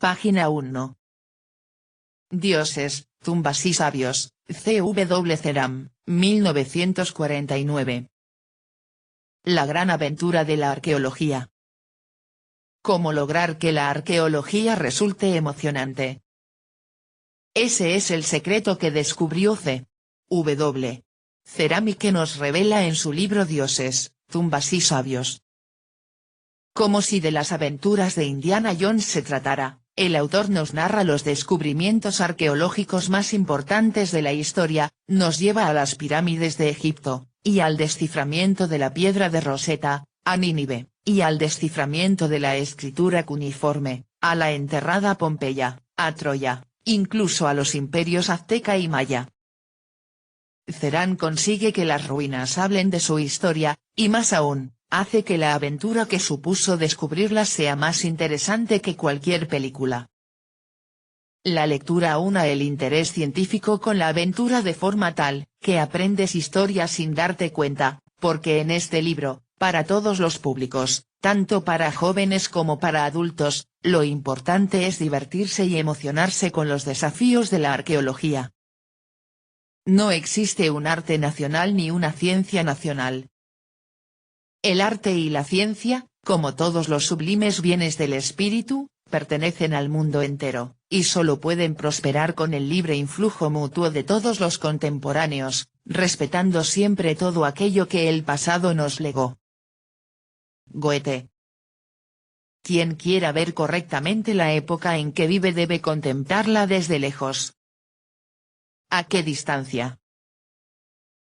Página 1. Dioses, tumbas y sabios, C.W. Ceram, 1949. La gran aventura de la arqueología. ¿Cómo lograr que la arqueología resulte emocionante? Ese es el secreto que descubrió C.W. Ceram y que nos revela en su libro Dioses, tumbas y sabios. Como si de las aventuras de Indiana Jones se tratara, el autor nos narra los descubrimientos arqueológicos más importantes de la historia, nos lleva a las pirámides de Egipto, y al desciframiento de la piedra de Rosetta, a Nínive, y al desciframiento de la escritura cuneiforme, a la enterrada Pompeya, a Troya, incluso a los imperios azteca y maya. Ceram consigue que las ruinas hablen de su historia, y más aún, hace que la aventura que supuso descubrirlas sea más interesante que cualquier película. La lectura una el interés científico con la aventura de forma tal, que aprendes historia sin darte cuenta, porque en este libro, para todos los públicos, tanto para jóvenes como para adultos, lo importante es divertirse y emocionarse con los desafíos de la arqueología. No existe un arte nacional ni una ciencia nacional. El arte y la ciencia, como todos los sublimes bienes del espíritu, pertenecen al mundo entero, y solo pueden prosperar con el libre influjo mutuo de todos los contemporáneos, respetando siempre todo aquello que el pasado nos legó. Goethe. Quien quiera ver correctamente la época en que vive debe contemplarla desde lejos. ¿A qué distancia?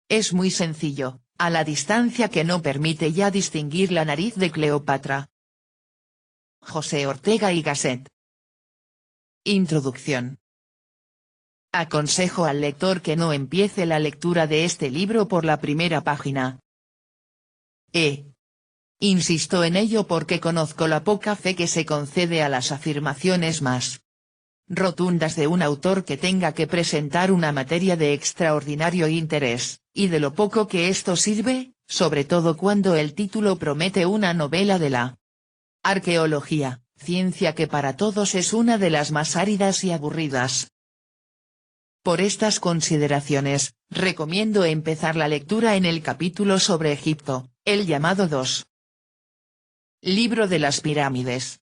Es muy sencillo, a la distancia que no permite ya distinguir la nariz de Cleopatra. José Ortega y Gasset. Introducción. Aconsejo al lector que no empiece la lectura de este libro por la primera página. Insisto en ello porque conozco la poca fe que se concede a las afirmaciones más rotundas de un autor que tenga que presentar una materia de extraordinario interés, y de lo poco que esto sirve, sobre todo cuando el título promete una novela de la arqueología, ciencia que para todos es una de las más áridas y aburridas. Por estas consideraciones, recomiendo empezar la lectura en el capítulo sobre Egipto, el llamado 2. Libro de las pirámides.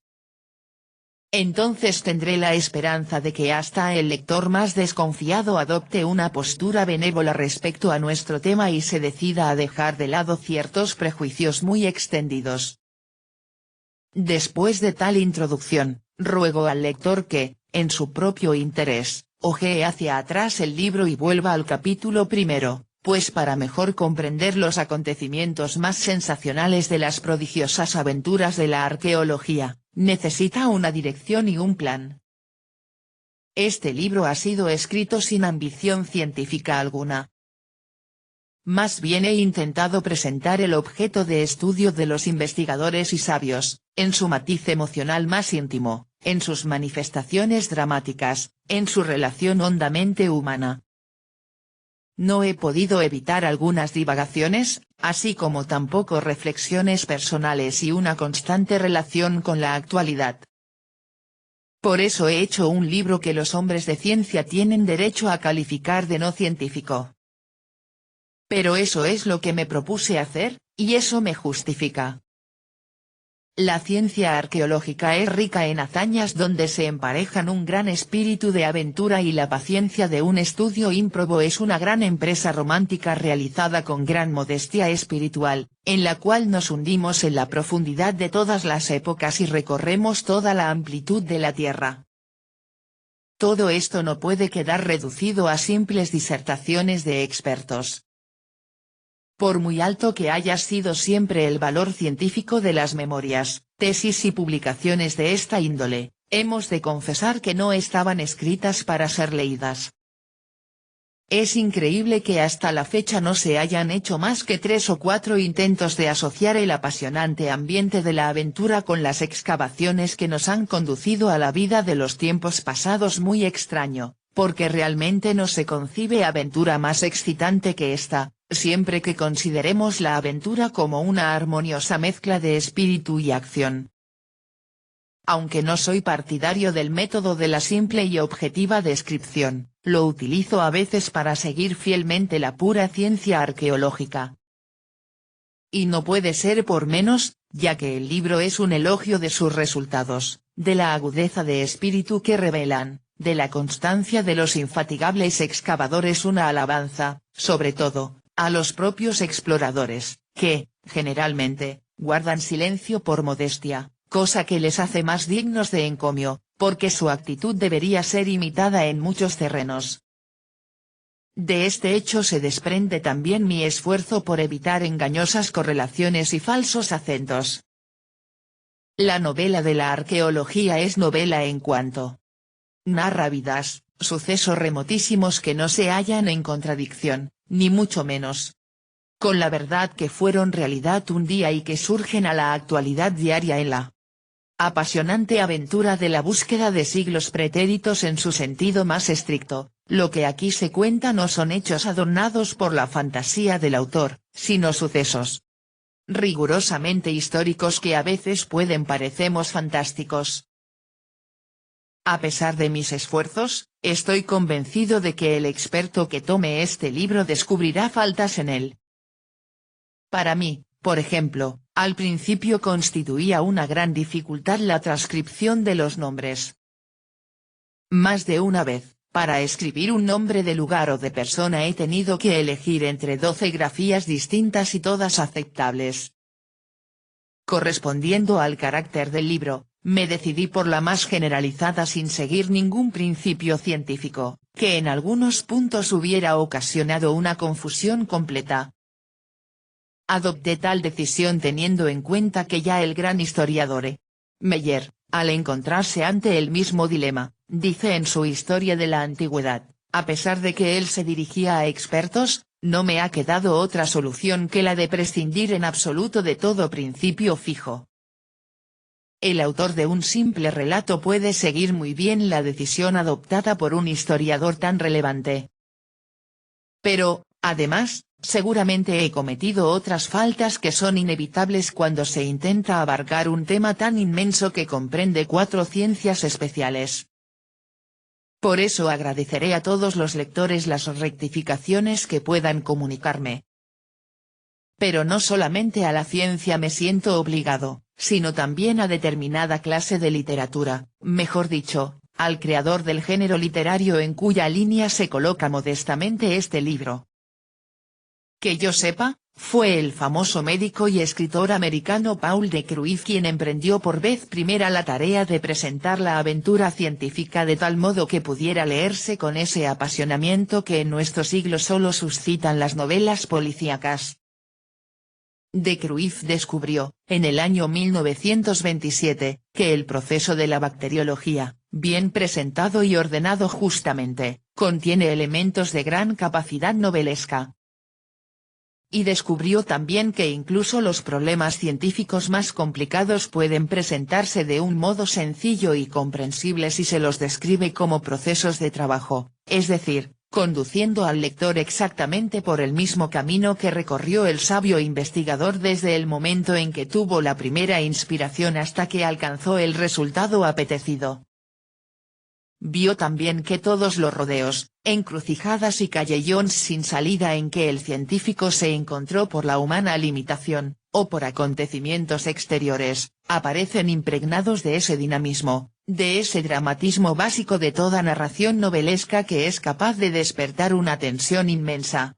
Entonces tendré la esperanza de que hasta el lector más desconfiado adopte una postura benévola respecto a nuestro tema y se decida a dejar de lado ciertos prejuicios muy extendidos. Después de tal introducción, ruego al lector que, en su propio interés, hojee hacia atrás el libro y vuelva al capítulo primero, pues para mejor comprender los acontecimientos más sensacionales de las prodigiosas aventuras de la arqueología, necesita una dirección y un plan. Este libro ha sido escrito sin ambición científica alguna. Más bien he intentado presentar el objeto de estudio de los investigadores y sabios, en su matiz emocional más íntimo, en sus manifestaciones dramáticas, en su relación hondamente humana. No he podido evitar algunas divagaciones, así como tampoco reflexiones personales y una constante relación con la actualidad. Por eso he hecho un libro que los hombres de ciencia tienen derecho a calificar de no científico. Pero eso es lo que me propuse hacer, y eso me justifica. La ciencia arqueológica es rica en hazañas donde se emparejan un gran espíritu de aventura y la paciencia de un estudio ímprobo es una gran empresa romántica realizada con gran modestia espiritual, en la cual nos hundimos en la profundidad de todas las épocas y recorremos toda la amplitud de la Tierra. Todo esto no puede quedar reducido a simples disertaciones de expertos. Por muy alto que haya sido siempre el valor científico de las memorias, tesis y publicaciones de esta índole, hemos de confesar que no estaban escritas para ser leídas. Es increíble que hasta la fecha no se hayan hecho más que 3 o 4 intentos de asociar el apasionante ambiente de la aventura con las excavaciones que nos han conducido a la vida de los tiempos pasados muy extraño, porque realmente no se concibe aventura más excitante que esta, siempre que consideremos la aventura como una armoniosa mezcla de espíritu y acción. Aunque no soy partidario del método de la simple y objetiva descripción, lo utilizo a veces para seguir fielmente la pura ciencia arqueológica. Y no puede ser por menos, ya que el libro es un elogio de sus resultados, de la agudeza de espíritu que revelan, de la constancia de los infatigables excavadores, una alabanza, sobre todo, a los propios exploradores, que, generalmente, guardan silencio por modestia, cosa que les hace más dignos de encomio, porque su actitud debería ser imitada en muchos terrenos. De este hecho se desprende también mi esfuerzo por evitar engañosas correlaciones y falsos acentos. La novela de la arqueología es novela en cuanto narra vidas, sucesos remotísimos que no se hallan en contradicción, ni mucho menos con la verdad, que fueron realidad un día y que surgen a la actualidad diaria en la apasionante aventura de la búsqueda de siglos pretéritos en su sentido más estricto. Lo que aquí se cuenta no son hechos adornados por la fantasía del autor, sino sucesos rigurosamente históricos que a veces pueden parecernos fantásticos. A pesar de mis esfuerzos, estoy convencido de que el experto que tome este libro descubrirá faltas en él. Para mí, por ejemplo, al principio constituía una gran dificultad la transcripción de los nombres. Más de una vez, para escribir un nombre de lugar o de persona, he tenido que elegir entre 12 grafías distintas y todas aceptables. Correspondiendo al carácter del libro, me decidí por la más generalizada sin seguir ningún principio científico, que en algunos puntos hubiera ocasionado una confusión completa. Adopté tal decisión teniendo en cuenta que ya el gran historiador E. Meyer, al encontrarse ante el mismo dilema, dice en su Historia de la Antigüedad, a pesar de que él se dirigía a expertos, no me ha quedado otra solución que la de prescindir en absoluto de todo principio fijo. El autor de un simple relato puede seguir muy bien la decisión adoptada por un historiador tan relevante. Pero, además, seguramente he cometido otras faltas que son inevitables cuando se intenta abarcar un tema tan inmenso que comprende 4 ciencias especiales. Por eso agradeceré a todos los lectores las rectificaciones que puedan comunicarme. Pero no solamente a la ciencia me siento obligado, sino también a determinada clase de literatura, mejor dicho, al creador del género literario en cuya línea se coloca modestamente este libro. Que yo sepa, fue el famoso médico y escritor americano Paul de Kruif quien emprendió por vez primera la tarea de presentar la aventura científica de tal modo que pudiera leerse con ese apasionamiento que en nuestro siglo solo suscitan las novelas policíacas. De Kruif descubrió, en el año 1927, que el proceso de la bacteriología, bien presentado y ordenado justamente, contiene elementos de gran capacidad novelesca. Y descubrió también que incluso los problemas científicos más complicados pueden presentarse de un modo sencillo y comprensible si se los describe como procesos de trabajo, es decir, conduciendo al lector exactamente por el mismo camino que recorrió el sabio investigador desde el momento en que tuvo la primera inspiración hasta que alcanzó el resultado apetecido. Vio también que todos los rodeos, encrucijadas y callejones sin salida en que el científico se encontró por la humana limitación, o por acontecimientos exteriores, aparecen impregnados de ese dinamismo, de ese dramatismo básico de toda narración novelesca que es capaz de despertar una tensión inmensa.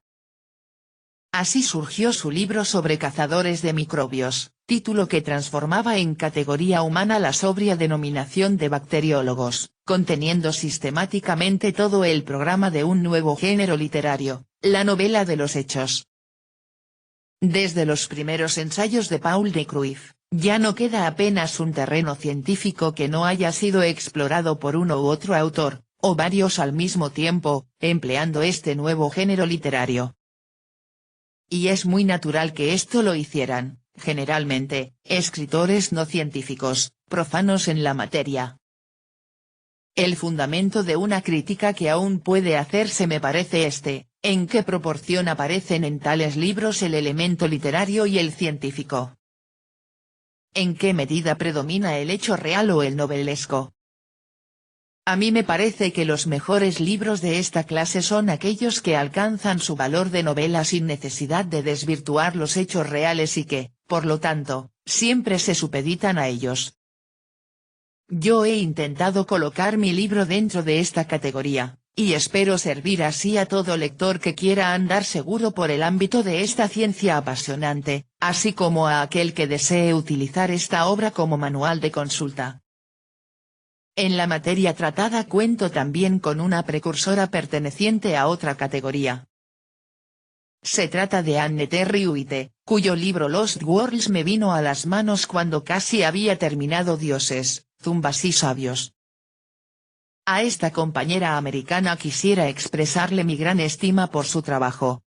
Así surgió su libro sobre cazadores de microbios, título que transformaba en categoría humana la sobria denominación de bacteriólogos, conteniendo sistemáticamente todo el programa de un nuevo género literario, la novela de los hechos. Desde los primeros ensayos de Paul de Kruif, ya no queda apenas un terreno científico que no haya sido explorado por uno u otro autor, o varios al mismo tiempo, empleando este nuevo género literario. Y es muy natural que esto lo hicieran, generalmente, escritores no científicos, profanos en la materia. El fundamento de una crítica que aún puede hacerse me parece ¿en qué proporción aparecen en tales libros el elemento literario y el científico? ¿En qué medida predomina el hecho real o el novelesco? A mí me parece que los mejores libros de esta clase son aquellos que alcanzan su valor de novela sin necesidad de desvirtuar los hechos reales y que, por lo tanto, siempre se supeditan a ellos. Yo he intentado colocar mi libro dentro de esta categoría, y espero servir así a todo lector que quiera andar seguro por el ámbito de esta ciencia apasionante, así como a aquel que desee utilizar esta obra como manual de consulta. En la materia tratada cuento también con una precursora perteneciente a otra categoría. Se trata de Anne Terry White, cuyo libro Lost Worlds me vino a las manos cuando casi había terminado Dioses, Zumbas y Sabios. A esta compañera americana quisiera expresarle mi gran estima por su trabajo.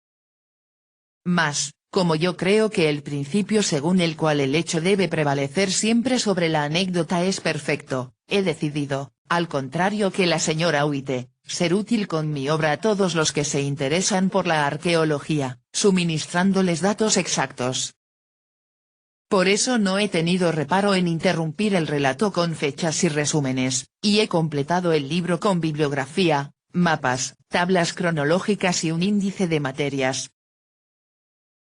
Mas, como yo creo que el principio según el cual el hecho debe prevalecer siempre sobre la anécdota es perfecto, he decidido, al contrario que la señora White, ser útil con mi obra a todos los que se interesan por la arqueología, suministrándoles datos exactos. Por eso no he tenido reparo en interrumpir el relato con fechas y resúmenes, y he completado el libro con bibliografía, mapas, tablas cronológicas y un índice de materias.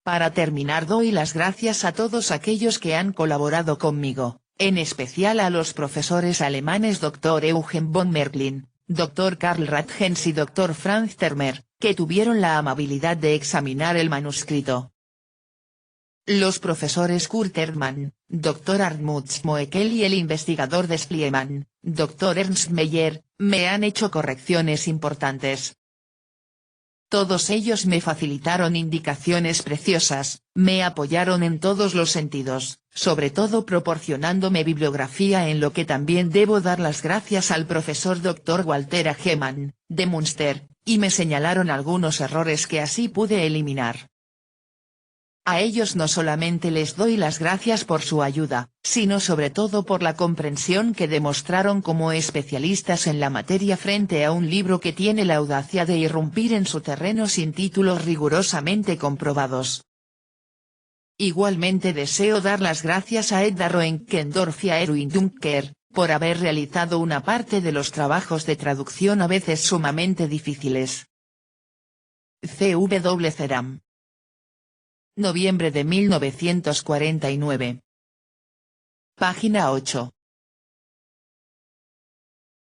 Para terminar doy las gracias a todos aquellos que han colaborado conmigo, en especial a los profesores alemanes Dr. Eugen von Merklin, Dr. Karl Ratgens y Dr. Franz Termer, que tuvieron la amabilidad de examinar el manuscrito. Los profesores Kurt Erdmann, Dr. Arndt Moekel y el investigador de Schliemann, Dr. Ernst Meyer, me han hecho correcciones importantes. Todos ellos me facilitaron indicaciones preciosas, me apoyaron en todos los sentidos, sobre todo proporcionándome bibliografía en lo que también debo dar las gracias al profesor Dr. Walter Hagemann, de Münster, y me señalaron algunos errores que así pude eliminar. A ellos no solamente les doy las gracias por su ayuda, sino sobre todo por la comprensión que demostraron como especialistas en la materia frente a un libro que tiene la audacia de irrumpir en su terreno sin títulos rigurosamente comprobados. Igualmente deseo dar las gracias a Edda Roenkendorf y a Erwin Dunker, por haber realizado una parte de los trabajos de traducción a veces sumamente difíciles. C.W. Ceram. Noviembre de 1949. Página 8.